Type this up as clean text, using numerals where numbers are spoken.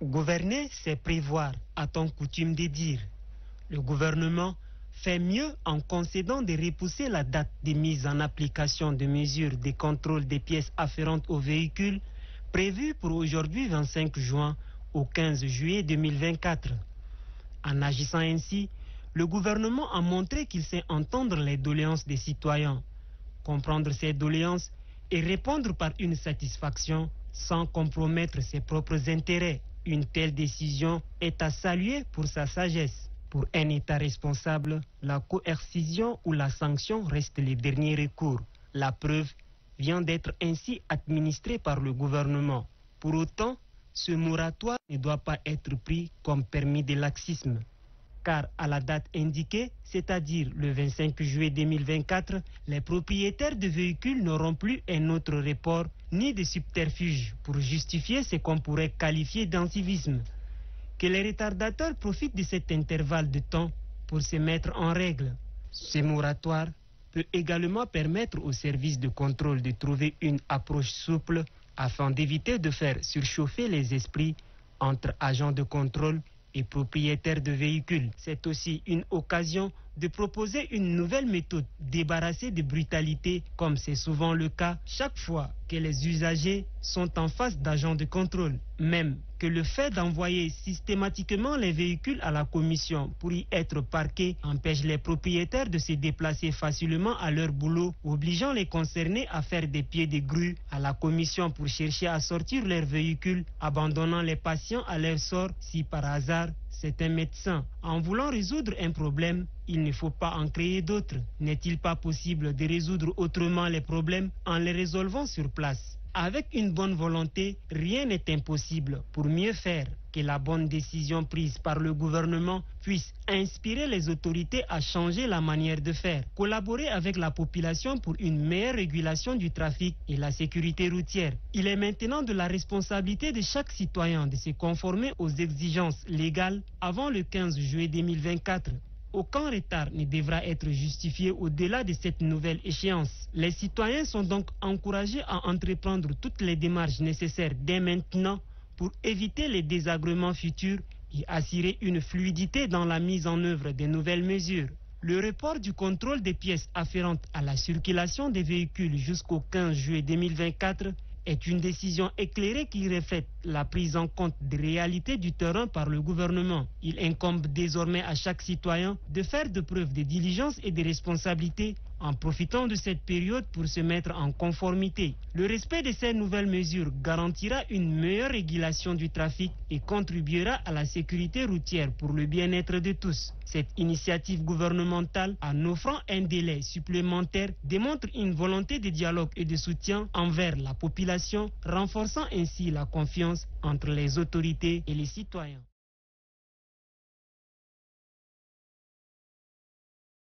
Gouverner, c'est prévoir, a-t-on coutume de dire. Le gouvernement fait mieux en concédant de repousser la date de mise en application de mesures de contrôle des pièces afférentes aux véhicules prévues pour aujourd'hui 25 juin au 15 juillet 2024. En agissant ainsi, le gouvernement a montré qu'il sait entendre les doléances des citoyens, comprendre ces doléances et répondre par une satisfaction sans compromettre ses propres intérêts. Une telle décision est à saluer pour sa sagesse. Pour un État responsable, la coercition ou la sanction reste le dernier recours. La preuve vient d'être ainsi administrée par le gouvernement. Pour autant, ce moratoire ne doit pas être pris comme permis de laxisme. Car à la date indiquée, c'est-à-dire le 25 juillet 2024, les propriétaires de véhicules n'auront plus un autre report ni de subterfuge pour justifier ce qu'on pourrait qualifier d'incivisme. Que les retardateurs profitent de cet intervalle de temps pour se mettre en règle. Ce moratoire peut également permettre aux services de contrôle de trouver une approche souple afin d'éviter de faire surchauffer les esprits entre agents de contrôle et propriétaires de véhicules. C'est aussi une occasion de proposer une nouvelle méthode débarrassée de brutalité, comme c'est souvent le cas chaque fois que les usagers sont en face d'agents de contrôle. Même que le fait d'envoyer systématiquement les véhicules à la commission pour y être parqués empêche les propriétaires de se déplacer facilement à leur boulot, obligeant les concernés à faire des pieds de grue à la commission pour chercher à sortir leurs véhicules, abandonnant les patients à leur sort si par hasard c'est un médecin. En voulant résoudre un problème, il ne faut pas en créer d'autres. N'est-il pas possible de résoudre autrement les problèmes en les résolvant sur place? Avec une bonne volonté, rien n'est impossible. Pour mieux faire, que la bonne décision prise par le gouvernement puisse inspirer les autorités à changer la manière de faire. Collaborer avec la population pour une meilleure régulation du trafic et la sécurité routière. Il est maintenant de la responsabilité de chaque citoyen de se conformer aux exigences légales avant le 15 juillet 2024. Aucun retard ne devra être justifié au-delà de cette nouvelle échéance. Les citoyens sont donc encouragés à entreprendre toutes les démarches nécessaires dès maintenant pour éviter les désagréments futurs et assurer une fluidité dans la mise en œuvre des nouvelles mesures. Le report du contrôle des pièces afférentes à la circulation des véhicules jusqu'au 15 juillet 2024 est une décision éclairée qui reflète la prise en compte des réalités du terrain par le gouvernement. Il incombe désormais à chaque citoyen de faire de preuves de diligence et de responsabilité en profitant de cette période pour se mettre en conformité. Le respect de ces nouvelles mesures garantira une meilleure régulation du trafic et contribuera à la sécurité routière pour le bien-être de tous. Cette initiative gouvernementale, en offrant un délai supplémentaire, démontre une volonté de dialogue et de soutien envers la population, renforçant ainsi la confiance entre les autorités et les citoyens.